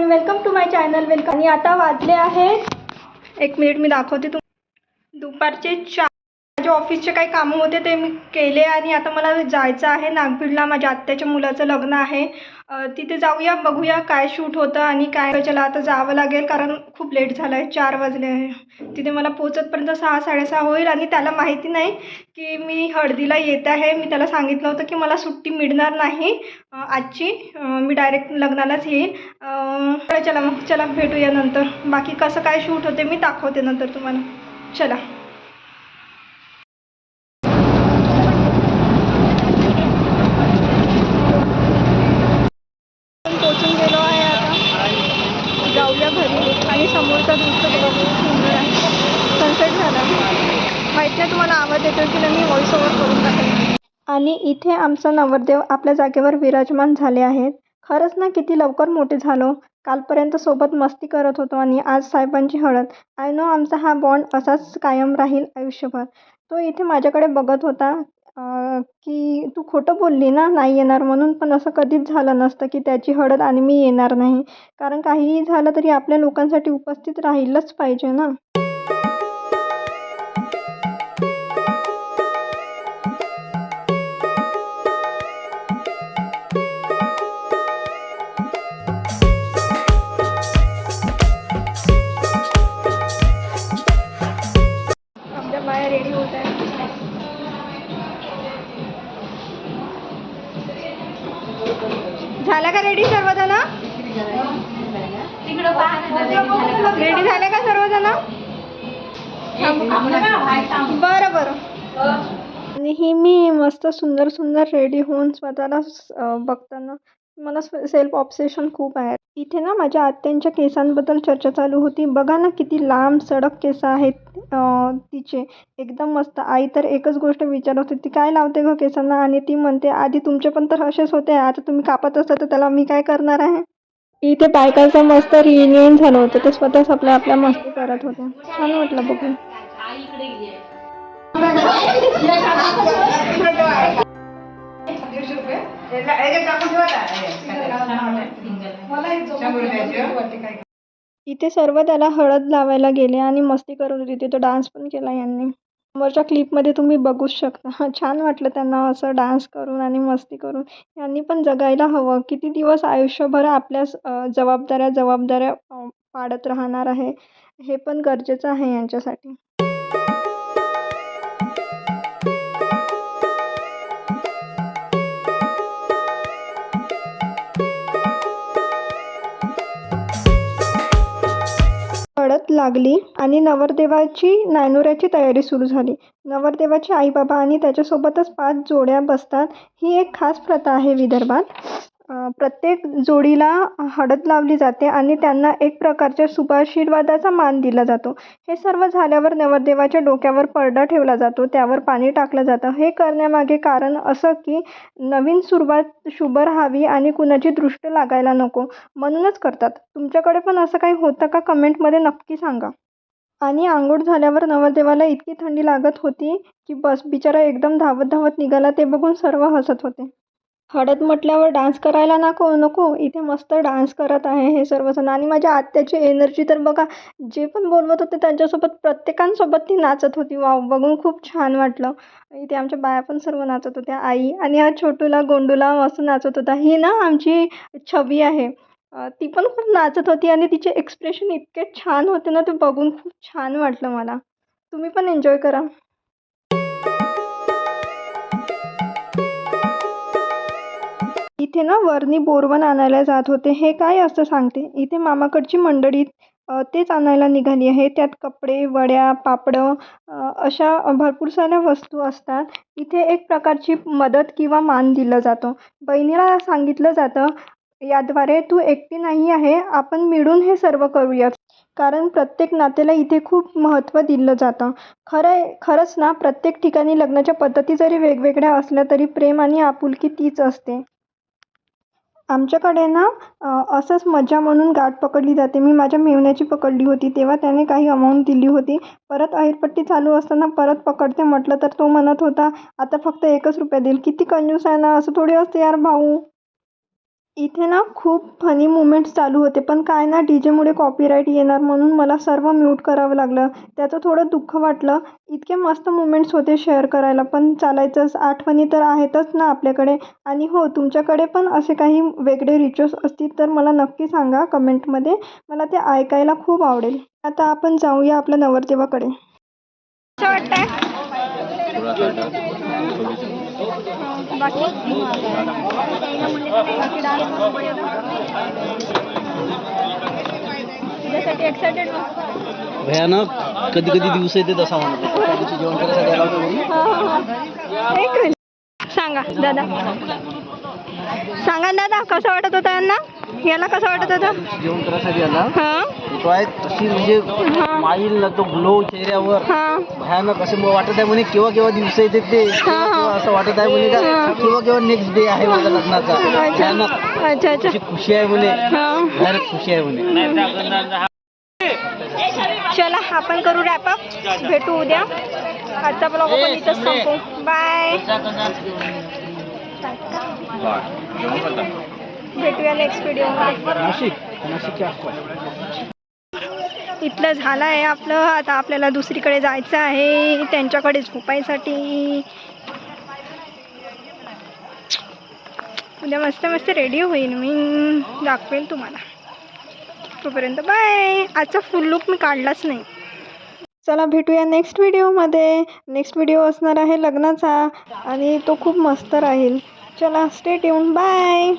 Welcome to my channel. Welcome. आणि आता वाजले आहेत, एक मिनिट मी दाखवते दुपारचे 4. माझे ऑफिसचे काही कामं होते ते मी केले आणि आता मला जायचं आहे नागपूरला. माझ्या आत्याच्या मुलाचं लग्न आहे, तिथे जाऊया, बघूया काय शूट होतं आणि काय. चला आता जावं लागेल कारण खूप लेट झालं आहे, 4 वाजले आहे. तिथे मला पोहोचतपर्यंत 6 साडेसहा होईल आणि त्याला माहिती नाही की मी हळदीला येत आहे. मी त्याला सांगितलं होतं की मला सुट्टी मिळणार नाही आजची, मी डायरेक्ट लग्नालाच येईल. चला भेटूया नंतर. बाकी कसं काय शूट होते मी दाखवते नंतर तुम्हाला. चला. पोचून गेलो आहे, आता जाऊया घरी. आणि समोरचा दृश्य खूप सुंदर आहे, सनसेट झाला. माहीत नाही तुम्हाला आवाज येतो की नाही, मी व्हॉइस ओव्हर करून टाकेल. आणि इथे आमचा नवरदेव आपल्या जागेवर विराजमान झाले आहेत. खरंच ना, किती लवकर मोठे झालो. कालपर्यंत सोबत मस्ती करत होतो आणि आज साहेबांची हळद. आय नो आमचा हा बॉन्ड असाच कायम राहील आयुष्यभर. तो इथे माझ्याकडे बघत होता की तू खोटं बोलली ना नाही येणार म्हणून, पण असं कधीच झालं नसतं की त्याची हळद आणि मी येणार नाही. कारण काहीही झालं तरी आपल्या लोकांसाठी उपस्थित राहिलंच पाहिजे ना. आमच्या बाया रेडी होत आहे. झाला का रेडी सर्वजण? रेडी झाले का सर्वजण? बरं बरं. आणि ही मी मस्त सुंदर सुंदर रेडी होऊन स्वतःला बघताना मला सेल्फ ऑब्सेशन खूप आहे. इथे ना माझ्या आत्यांच्या केसांबद्दल चर्चा चालू होती. बघा ना किती लांब सडक केस आहेत तिचे, एकदम मस्त. आई तर एकच गोष्ट विचारत होती, काय लावते गं केसांना? आणि ती म्हणते, आधी तुमचे पण तर असेच होते, आता तुम्ही कापत असता तर त्याला मी काय करणार आहे. इथे बायकांचं मस्त रियुनियन झालं होतं, ते स्वतःच आपल्या मस्ती करत होते. छान वाटलं बघून. इथे सर्व त्याला हळद लावायला गेले आणि मस्ती करत होती. तिथे डान्स पण केला यांनी. समोरच्या क्लिपमध्ये तुम्ही बघूच शकता. छान वाटलं त्यांना असं डान्स करून आणि मस्ती करून. यांनी पण जगायला हवं. किती दिवस आयुष्यभर आपल्या जबाबदाऱ्या पाडत राहणार आहे, हे पण गरजेचं आहे यांच्यासाठी. हळद लागली आणि नवरदेवाची नायनुऱ्याची तयारी सुरू झाली. नवरदेवाचे आईबाबा आणि त्याच्यासोबतच 5 जोड्या बसतात. ही एक खास प्रथा आहे विदर्भात. प्रत्येक जोडीला हळद लावली जाते आणि त्यांना एक प्रकारच्या शुभाशीर्वादाचा मान दिला जातो. हे सर्व झाल्यावर नवरदेवाच्या डोक्यावर पडदा ठेवला जातो, त्यावर पाणी टाकलं जातं. हे करण्यामागे कारण असं की नवीन सुरुवात शुभ राहावी आणि कुणाची दृष्ट लागायला नको, म्हणूनच करतात. तुमच्याकडे पण असं काही होतं का? कमेंटमध्ये नक्की सांगा. आणि अंघोळ झाल्यावर नवरदेवाला इतकी थंडी लागत होती की बस, बिचारा एकदम धावत धावत निघाला. ते बघून सर्व हसत होते. हळद म्हटल्यावर डान्स करायला नको नको, इथे मस्त डान्स करत आहे हे सर्वजण. आणि माझ्या आत्याची एनर्जी तर बघा, जे पण बोलवत होते त्यांच्यासोबत प्रत्येकांसोबत ती नाचत होती. वाव, बघून खूप छान वाटलं. इथे आमच्या बाया पण सर्व नाचत होत्या. आई आणि हा छोटूला गोंडूला मस्त नाचत होता. ही ना आमची छबी आहे, ती पण खूप नाचत होती आणि तिचे एक्सप्रेशन इतके छान होते ना, ते बघून खूप छान वाटलं मला. तुम्ही पण एन्जॉय करा. इथे ना वरनी बोरवन आणायला जात होते. हे काय असतं सांगते. इथे मामाकडची मंडळी तेच आणायला निघाली आहे. त्यात कपडे, वड्या, पापडं अशा भरपूर साऱ्या वस्तू असतात. इथे एक प्रकारची मदत किंवा मान दिला जातो. बहिणीला सांगितलं जातं, याद्वारे तू एकटी नाही आहे, आपण मिळून हे सर्व करूया. कारण प्रत्येक नात्याला इथे खूप महत्त्व दिलं जातं. खरंच ना, प्रत्येक ठिकाणी लग्नाच्या पद्धती जरी वेगवेगळ्या असल्या तरी प्रेम आणि आपुलकी तीच असते. आमच्याकडे ना असंच मजा म्हणून गाठ पकडली जाते. मी माझ्या मेव्हण्याची पकडली होती, तेव्हा त्याने काही अमाऊंट दिली होती. परत अहेरपट्टी चालू असताना परत पकडते म्हटलं तर तो म्हणत होता, आता फक्त 1च रुपया देईल. किती कंजूस आहे ना, असं थोडी असते यार भाऊ. इथे ना खूप फनी मुमेंट्स चालू होते, पण काय ना डी जेमुळे कॉपीराईट येणार म्हणून मला सर्व म्यूट करावं लागलं. त्याचं थोडं दुःख वाटलं. इतके मस्त मुमेंट्स होते शेअर करायला, पण चालायचंच. आठवणी तर आहेतच ना आपल्याकडे. आणि हो, तुमच्याकडे पण असे काही वेगळे रिच्युअल्स असतील तर मला नक्की सांगा कमेंटमध्ये. मला ते ऐकायला खूप आवडेल. आता आपण जाऊया आपल्या नवरदेवाकडे. कसं वाटतंय? तुझ्यासाठी एक्सायटेड भयानक. कधी कधी दिवस येते तसा म्हणतो त्या दिवशी जेवण करायसाठी आला होता घरी. सांगा दादा, सांगा दादा, कसं वाटत होतं यांना? याला कसं वाटत होतं? जेवण करायसाठी आला. हां तो आहे तशी म्हणजे माईल ना तो ग्लो चेहऱ्यावर हां भयानक असं वाटत आहे म्हणे केव्हा केव्हा दिवस येते ते असं वाटत आहे म्हणे का केव्हा केव्हा नेक्स्ट डे आहे माझा लग्नाचा. भयानक अच्छा अच्छा. अशी खुशी आहे म्हणे, हां भयानक खुशी आहे म्हणे. चला आपण करू रॅपअप. भेटू उद्या. आजचा ब्लॉग आपण इथंच संपू. बाय. भेटूया नेक्स्ट व्हिडिओमध्ये. नाशिकच्या आसपास इथलं झालं आहे आपलं. आता आपल्याला दुसरीकडे जायचं आहे, त्यांच्याकडे झोपायसाठी. उद्या मस्त मस्त रेडी होईन मी, दाखवेल तुम्हाला. तोपर्यंत बाय. आजचा फुल लुक मी काढलाच नाही. चला भेटूया नेक्स्ट व्हिडिओमध्ये. नेक्स्ट व्हिडिओ असणार आहे लग्नाचा आणि तो खूप मस्त राहील. चला स्टे ट्यून. बाय.